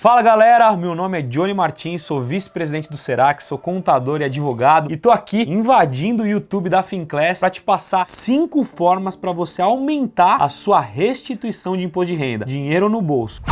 Fala galera, meu nome é Johnny Martins, sou vice-presidente do Serac, sou contador e advogado e tô aqui invadindo o YouTube da Finclass para te passar 5 formas para você aumentar a sua restituição de imposto de renda, dinheiro no bolso.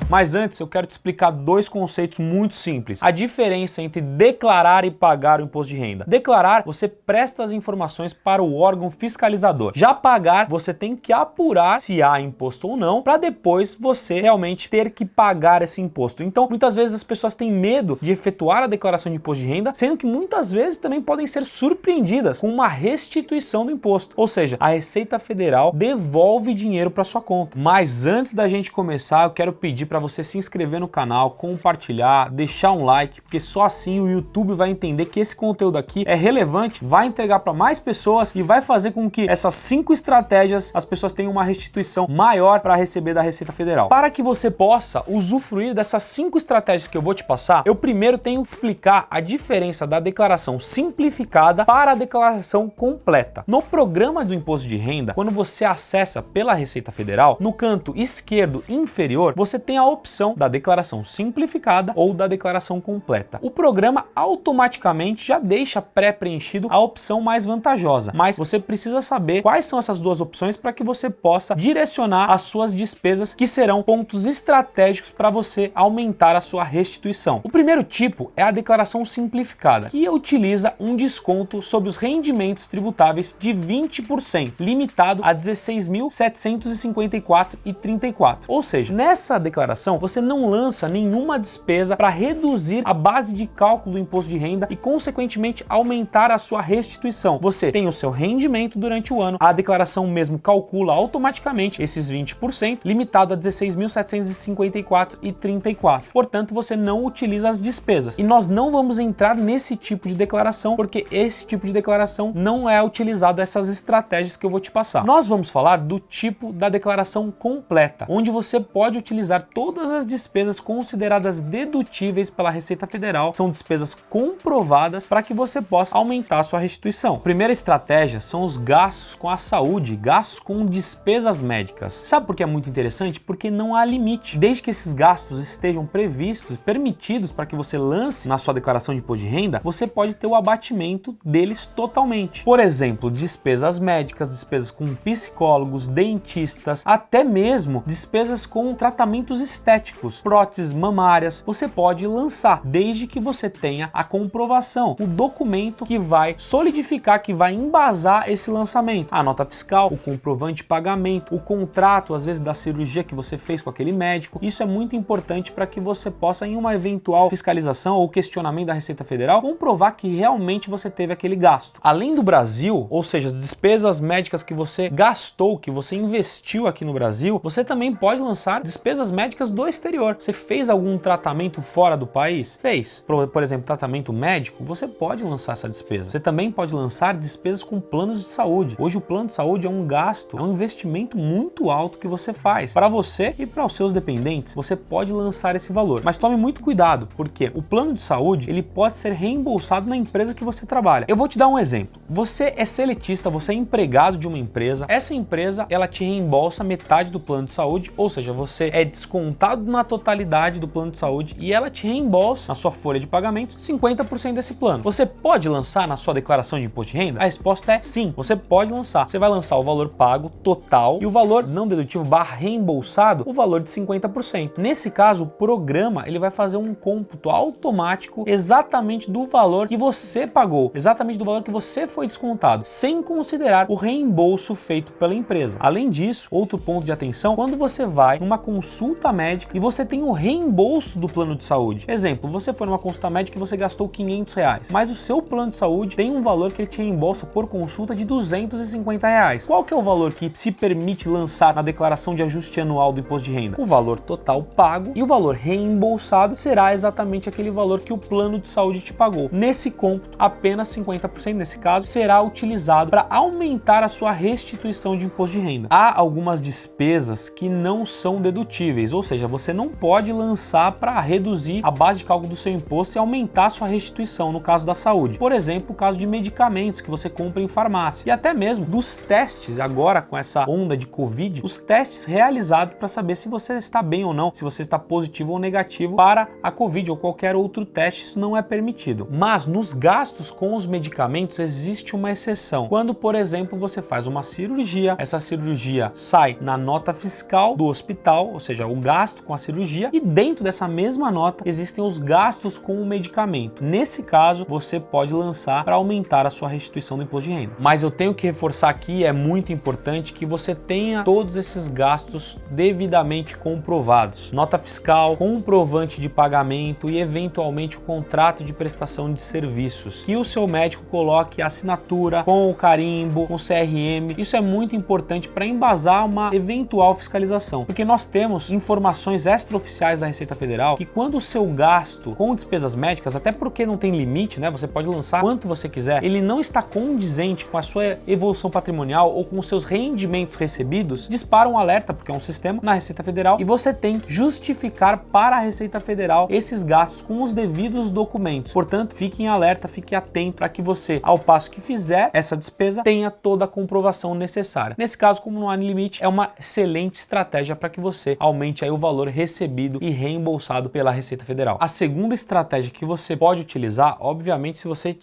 Mas antes eu quero te explicar dois conceitos muito simples. A diferença entre declarar e pagar o imposto de renda. Declarar, você presta as informações para o órgão fiscalizador. Já pagar, você tem que apurar se há imposto ou não, para depois você realmente ter que pagar esse imposto. Então, muitas vezes as pessoas têm medo de efetuar a declaração de imposto de renda, sendo que muitas vezes também podem ser surpreendidas com uma restituição do imposto. Ou seja, a Receita Federal devolve dinheiro para sua conta. Mas antes da gente começar, eu quero pedir para você se inscrever no canal, compartilhar, deixar um like, porque só assim o YouTube vai entender que esse conteúdo aqui é relevante, vai entregar para mais pessoas e vai fazer com que essas 5 estratégias as pessoas tenham uma restituição maior para receber da Receita Federal. Para que você possa usufruir dessas 5 estratégias que eu vou te passar, eu primeiro tenho que explicar a diferença da declaração simplificada para a declaração completa. No programa do imposto de renda, quando você acessa pela Receita Federal, no canto esquerdo inferior, você tem a opção da declaração simplificada ou da declaração completa. O programa automaticamente já deixa pré-preenchido a opção mais vantajosa, mas você precisa saber quais são essas duas opções para que você possa direcionar as suas despesas, que serão pontos estratégicos para você aumentar a sua restituição. O primeiro tipo é a declaração simplificada, que utiliza um desconto sobre os rendimentos tributáveis de 20%, limitado a R$ 16.754,34. Ou seja, nessa declaração você não lança nenhuma despesa para reduzir a base de cálculo do imposto de renda e, consequentemente, aumentar a sua restituição. Você tem o seu rendimento durante o ano, a declaração mesmo calcula automaticamente esses 20%, limitado a R$ 16.754,34. Portanto, você não utiliza as despesas. E nós não vamos entrar nesse tipo de declaração, porque esse tipo de declaração não é utilizado essas estratégias que eu vou te passar. Nós vamos falar do tipo da declaração completa, onde você pode utilizar todas as despesas consideradas dedutíveis pela Receita Federal, são despesas comprovadas para que você possa aumentar a sua restituição. A primeira estratégia são os gastos com a saúde, gastos com despesas médicas. Sabe por que é muito interessante? Porque não há limite. Desde que esses gastos estejam previstos, permitidos para que você lance na sua declaração de imposto de renda, você pode ter o abatimento deles totalmente. Por exemplo, despesas médicas, despesas com psicólogos, dentistas, até mesmo despesas com tratamentos estéticos, próteses mamárias, você pode lançar, desde que você tenha a comprovação, o documento que vai solidificar, que vai embasar esse lançamento. A nota fiscal, o comprovante de pagamento, o contrato, às vezes, da cirurgia que você fez com aquele médico. Isso é muito importante para que você possa, em uma eventual fiscalização ou questionamento da Receita Federal, comprovar que realmente você teve aquele gasto. Além do Brasil, ou seja, as despesas médicas que você gastou, que você investiu aqui no Brasil, você também pode lançar despesas médicas do exterior. Você fez algum tratamento fora do país? Fez. Por exemplo, tratamento médico, você pode lançar essa despesa. Você também pode lançar despesas com planos de saúde. Hoje o plano de saúde é um gasto, é um investimento muito alto que você faz para você e para os seus dependentes. Você pode lançar esse valor, mas tome muito cuidado, porque o plano de saúde ele pode ser reembolsado na empresa que você trabalha. Eu vou te dar um exemplo. Você é seletista, você é empregado de uma empresa. Essa empresa ela te reembolsa metade do plano de saúde, ou seja, você é descontado na totalidade do plano de saúde e ela te reembolsa na sua folha de pagamentos 50% desse plano. Você pode lançar na sua declaração de imposto de renda? A resposta é sim, você pode lançar. Você vai lançar o valor pago total e o valor não dedutivo barra reembolsado, o valor de 50%. Nesse caso, o programa ele vai fazer um cômputo automático exatamente do valor que você pagou, exatamente do valor que você foi descontado, sem considerar o reembolso feito pela empresa. Além disso, outro ponto de atenção, quando você vai numa consulta médica e você tem o reembolso do plano de saúde. Exemplo, você foi numa consulta médica e você gastou R$500, mas o seu plano de saúde tem um valor que ele te reembolsa por consulta de R$250. Qual que é o valor que se permite lançar na declaração de ajuste anual do imposto de renda? O valor total pago e o valor reembolsado será exatamente aquele valor que o plano de saúde te pagou. Nesse cômputo, apenas 50% nesse caso será utilizado para aumentar a sua restituição de imposto de renda. Há algumas despesas que não são dedutíveis, ou seja, seja, você não pode lançar para reduzir a base de cálculo do seu imposto e aumentar a sua restituição no caso da saúde. Por exemplo, o caso de medicamentos que você compra em farmácia e até mesmo dos testes agora com essa onda de Covid, os testes realizados para saber se você está bem ou não, se você está positivo ou negativo para a Covid ou qualquer outro teste, isso não é permitido. Mas nos gastos com os medicamentos existe uma exceção. Quando, por exemplo, você faz uma cirurgia, essa cirurgia sai na nota fiscal do hospital, ou seja, o gasto com a cirurgia, e dentro dessa mesma nota existem os gastos com o medicamento. Nesse caso, você pode lançar para aumentar a sua restituição do imposto de renda. Mas eu tenho que reforçar aqui, é muito importante que você tenha todos esses gastos devidamente comprovados. Nota fiscal, comprovante de pagamento e eventualmente o contrato de prestação de serviços. Que o seu médico coloque a assinatura com o carimbo, com o CRM. Isso é muito importante para embasar uma eventual fiscalização, porque nós temos informações extraoficiais da Receita Federal que quando o seu gasto com despesas médicas, até porque não tem limite, né? Você pode lançar quanto você quiser, ele não está condizente com a sua evolução patrimonial ou com os seus rendimentos recebidos, dispara um alerta, porque é um sistema na Receita Federal, e você tem que justificar para a Receita Federal esses gastos com os devidos documentos. Portanto, fique em alerta, fique atento para que você, ao passo que fizer essa despesa, tenha toda a comprovação necessária. Nesse caso, como não há limite, é uma excelente estratégia para que você aumente aí o valor recebido e reembolsado pela Receita Federal. A segunda estratégia que você pode utilizar, obviamente, se você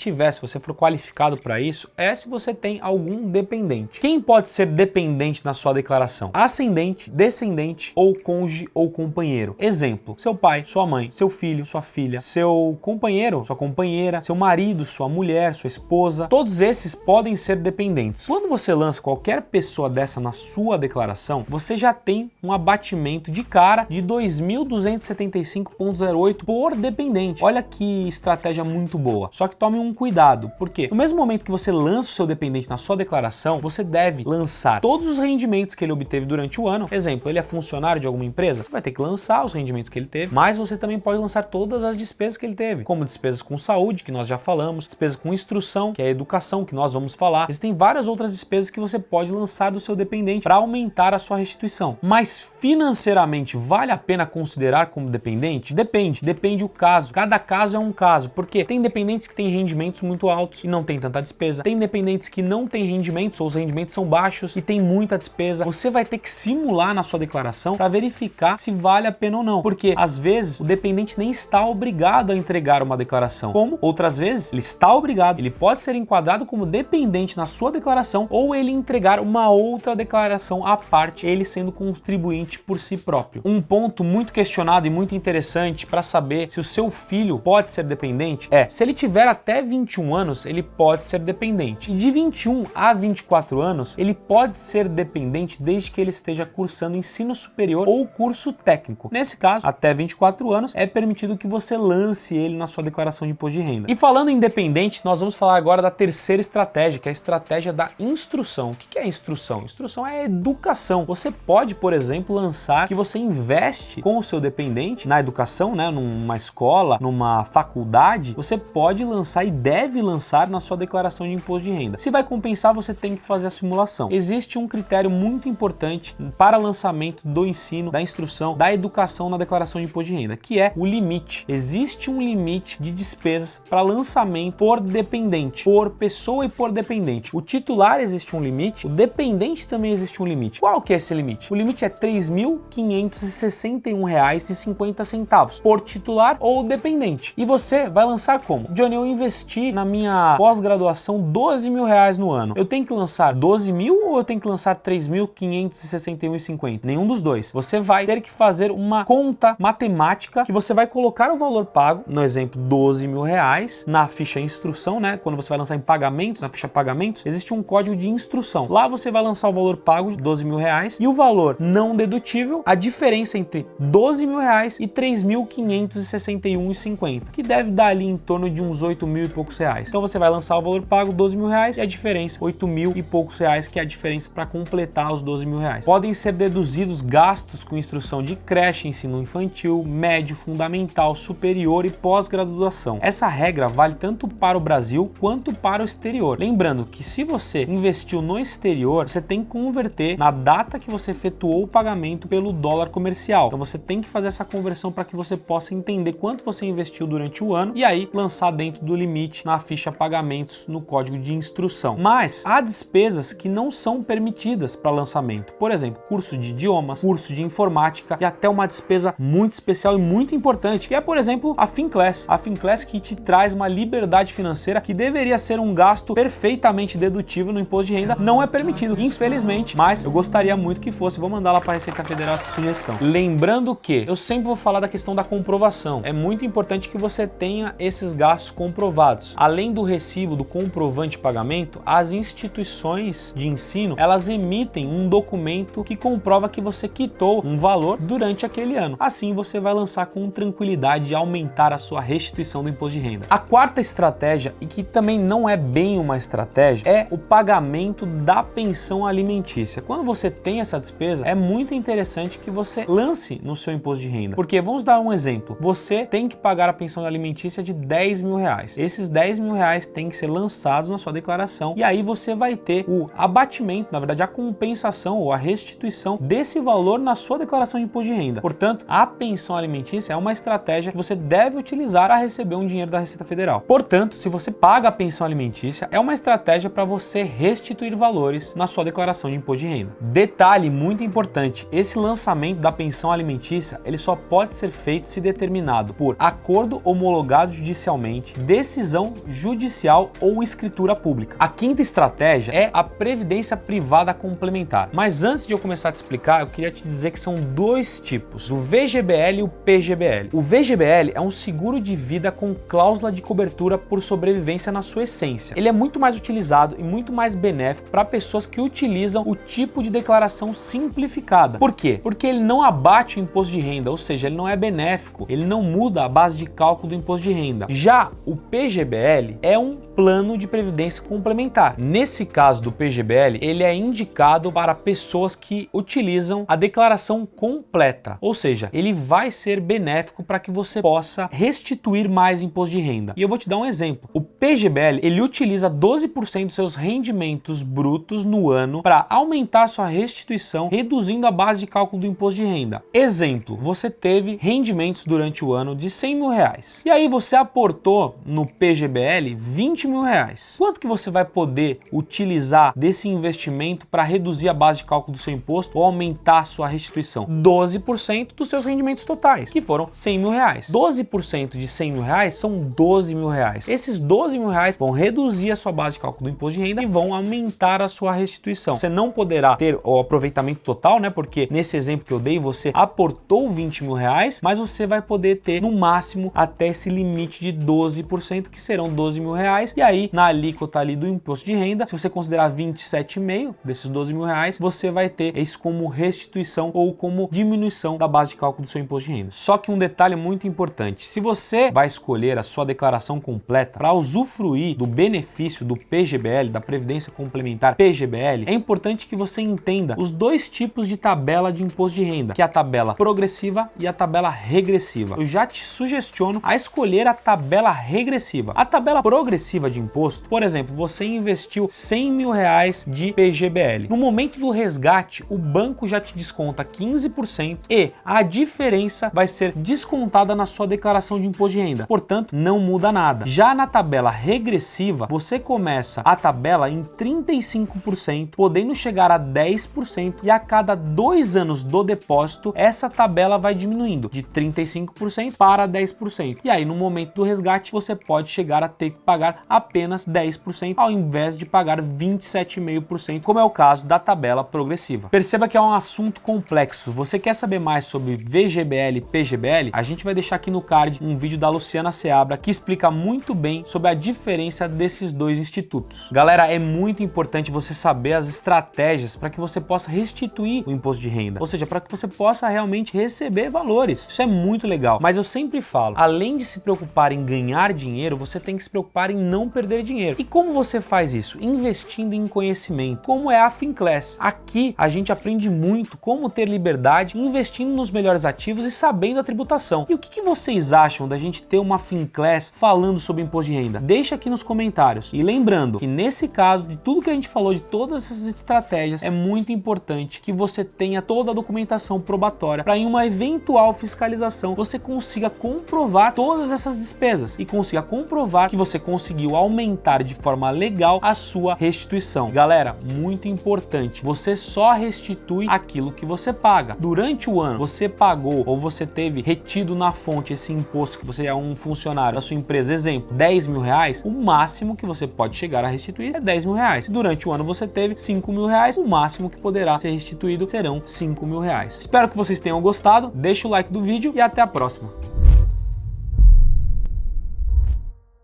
for qualificado para isso, é se você tem algum dependente. Quem pode ser dependente na sua declaração? Ascendente, descendente ou cônjuge ou companheiro. Exemplo: seu pai, sua mãe, seu filho, sua filha, seu companheiro, sua companheira, seu marido, sua mulher, sua esposa. Todos esses podem ser dependentes. Quando você lança qualquer pessoa dessa na sua declaração, você já tem um abatimento de cara de 2.275,08 por dependente. Olha que estratégia muito boa. Só que tome um cuidado, porque no mesmo momento que você lança o seu dependente na sua declaração, você deve lançar todos os rendimentos que ele obteve durante o ano. Exemplo, ele é funcionário de alguma empresa, você vai ter que lançar os rendimentos que ele teve, mas você também pode lançar todas as despesas que ele teve, como despesas com saúde, que nós já falamos, despesas com instrução, que é a educação, que nós vamos falar. Existem várias outras despesas que você pode lançar do seu dependente para aumentar a sua restituição. Mas financeiramente vale a pena considerar como dependente? Depende o caso. Cada caso é um caso, porque tem dependentes que têm rendimentos muito altos e não tem tanta despesa. Tem dependentes que não têm rendimentos ou os rendimentos são baixos e tem muita despesa. Você vai ter que simular na sua declaração para verificar se vale a pena ou não, porque às vezes o dependente nem está obrigado a entregar uma declaração, como outras vezes ele está obrigado, ele pode ser enquadrado como dependente na sua declaração ou ele entregar uma outra declaração à parte, ele sendo contribuinte por si próprio. Um ponto muito questionado e muito interessante para saber se o seu filho pode ser dependente é, se ele tiver até 21 anos, ele pode ser dependente. E de 21 a 24 anos, ele pode ser dependente desde que ele esteja cursando ensino superior ou curso técnico. Nesse caso, até 24 anos, é permitido que você lance ele na sua declaração de imposto de renda. E falando em dependente, nós vamos falar agora da terceira estratégia, que é a estratégia da instrução. O que é instrução? Instrução é educação. Você pode, por exemplo, lançar que você investe com o seu dependente na educação, né, numa escola, numa faculdade. Você pode lançar e deve lançar na sua declaração de imposto de renda. Se vai compensar, você tem que fazer a simulação. Existe um critério muito importante para lançamento do ensino, da instrução, da educação na declaração de imposto de renda, que é o limite. Existe um limite de despesas para lançamento por dependente, por pessoa e por dependente. O titular existe um limite, o dependente também existe um limite. Qual que é esse limite? O limite é R$ 3.561,50 por titular ou dependente. E você vai lançar como? Johnny, eu investi na minha pós-graduação R$ 12.000 no ano. Eu tenho que lançar 12 mil ou eu tenho que lançar 3.561,50? Nenhum dos dois. Você vai ter que fazer uma conta matemática que você vai colocar o valor pago, no exemplo R$ 12.000, na ficha instrução, né? Quando você vai lançar em pagamentos, na ficha pagamentos, existe um código de instrução. Lá você vai lançar o valor pago de R$ 12.000 e o valor não dedutível, a diferença entre R$ 12.000 e R$ 3.561,50, que deve dar ali em torno de uns 8 mil e poucos reais. Então você vai lançar o valor pago, R$ 12.000, e a diferença, 8 mil e poucos reais, que é a diferença para completar os R$ 12.000. Podem ser deduzidos gastos com instrução de creche, ensino infantil, médio, fundamental, superior e pós-graduação. Essa regra vale tanto para o Brasil quanto para o exterior. Lembrando que se você investiu no exterior, você tem que converter na data que você efetuou o pagamento pelo dólar comercial. Então você tem que fazer essa conversão para que você possa entender quanto você investiu durante o ano e aí lançar dentro do limite na ficha pagamentos no código de instrução. Mas há despesas que não são permitidas para lançamento. Por exemplo, curso de idiomas, curso de informática e até uma despesa muito especial e muito importante, que é, por exemplo, a Finclass. A Finclass que te traz uma liberdade financeira que deveria ser um gasto perfeitamente dedutível no imposto de renda, não é permitido, infelizmente, mas eu gostaria muito que fosse. Vou mandar lá para a Receita Federal essa sugestão. Lembrando que eu sempre vou falar da questão da comprovação. É muito importante que você tenha esses gastos comprovados. Além do recibo, do comprovante de pagamento, as instituições de ensino, elas emitem um documento que comprova que você quitou um valor durante aquele ano. Assim você vai lançar com tranquilidade e aumentar a sua restituição do imposto de renda. A quarta estratégia, e que também não é bem uma estratégia, é o pagamento da pensão alimentícia. Quando você tem essa despesa, é muito interessante que você lance no seu imposto de renda. Porque, vamos dar um exemplo, você tem que pagar a pensão alimentícia de 10 mil reais. Esses 10 mil reais têm que ser lançados na sua declaração e aí você vai ter o abatimento, na verdade a compensação ou a restituição desse valor na sua declaração de imposto de renda. Portanto, a pensão alimentícia é uma estratégia que você deve utilizar para receber um dinheiro da Receita Federal. Portanto, se você paga a pensão alimentícia, é uma estratégia para você restituir valores na sua declaração de imposto de renda. Detalhe muito importante, esse lançamento da pensão alimentícia, ele só pode ser feito se determinado por acordo homologado judicialmente, decisão judicial ou escritura pública. A quinta estratégia é a previdência privada complementar. Mas antes de eu começar a te explicar, eu queria te dizer que são dois tipos, o VGBL e o PGBL. O VGBL é um seguro de vida com cláusula de cobertura por sobrevivência na sua essência. Ele é muito mais utilizado e muito mais benéfico para pessoas que utilizam o tipo de declaração simplificada. Por quê? Porque ele não abate o imposto de renda, ou seja, ele não é benéfico, ele não muda a base de cálculo do imposto de renda. Já o PGBL é um plano de previdência complementar. Nesse caso do PGBL, ele é indicado para pessoas que utilizam a declaração completa, ou seja, ele vai ser benéfico para que você possa restituir mais imposto de renda. E eu vou te dar um exemplo. O PGBL, ele utiliza 12% dos seus rendimentos brutos no ano para aumentar sua restituição, reduzindo a base de cálculo do imposto de renda. Exemplo, você teve rendimentos durante o ano de 100 mil reais. E aí você aportou no PGBL 20 mil reais. Quanto que você vai poder utilizar desse investimento para reduzir a base de cálculo do seu imposto ou aumentar a sua restituição? 12% dos seus rendimentos totais, que foram 100 mil reais. 12% de 100 mil reais são 12 mil reais. Esses 12 mil reais vão reduzir a sua base de cálculo do imposto de renda e vão aumentar a sua restituição. Você não poderá ter o aproveitamento total, né? Porque nesse exemplo que eu dei, você aportou 20 mil reais, mas você vai poder ter no máximo até esse limite de 12%, que serão 12 mil reais. E aí, na alíquota ali do imposto de renda, se você considerar 27,5 desses 12 mil reais, você vai ter isso como restituição ou como diminuição da base de cálculo do seu imposto de renda. Só que um detalhe muito importante, se você vai escolher a sua declaração completa para usufruir do benefício do PGBL, da Previdência Complementar PGBL, é importante que você entenda os dois tipos de tabela de imposto de renda, que é a tabela progressiva e a tabela regressiva. Eu já te sugestiono a escolher a tabela regressiva. A tabela progressiva de imposto, por exemplo, você investiu 100 mil reais de PGBL. No momento do resgate, o banco já te desconta 15% e a diferença vai ser descontada na sua declaração de imposto de renda. Portanto, não muda nada. Já na tabela regressiva, você começa a tabela em 35%, podendo chegar a 10% e a cada 2 anos do depósito, essa tabela vai diminuindo de 35% para 10%. E aí, no momento do resgate, você pode chegar a ter que pagar apenas 10% ao invés de pagar 27,5%, como é o caso da tabela progressiva. Perceba que é um assunto complexo. Você quer saber mais sobre VGBL e PGBL? A gente vai deixar aqui no card um vídeo da Luciana Seabra que explica muito bem sobre a diferença desses dois institutos. Galera, é muito importante você saber as estratégias para que você possa restituir o imposto de renda, ou seja, para que você possa realmente receber valores. Isso é muito legal, mas eu sempre falo, além de se preocupar em ganhar dinheiro, você tem que se preocupar em não perder dinheiro. E como você faz isso? Investindo em conhecimento, como é a Finclass. Aqui a gente aprende muito como ter liberdade, investindo nos melhores ativos e sabendo a tributação. E o que vocês acham da gente ter uma Finclass falando sobre imposto de renda? Deixa aqui nos comentários. E lembrando que nesse caso, de tudo que a gente falou, de todas essas estratégias, é muito importante que você tenha toda a documentação documentação probatória para em uma eventual fiscalização você consiga comprovar todas essas despesas e consiga comprovar que você conseguiu aumentar de forma legal a sua restituição. Galera, muito importante, você só restitui aquilo que você paga. Durante o ano, você pagou ou você teve retido na fonte esse imposto que você é um funcionário da sua empresa, exemplo, 10 mil reais, o máximo que você pode chegar a restituir é 10 mil reais. Se durante o ano você teve 5 mil reais, o máximo que poderá ser restituído serão 5 mil reais. Espero que vocês tenham gostado, deixa o like do vídeo e até a próxima.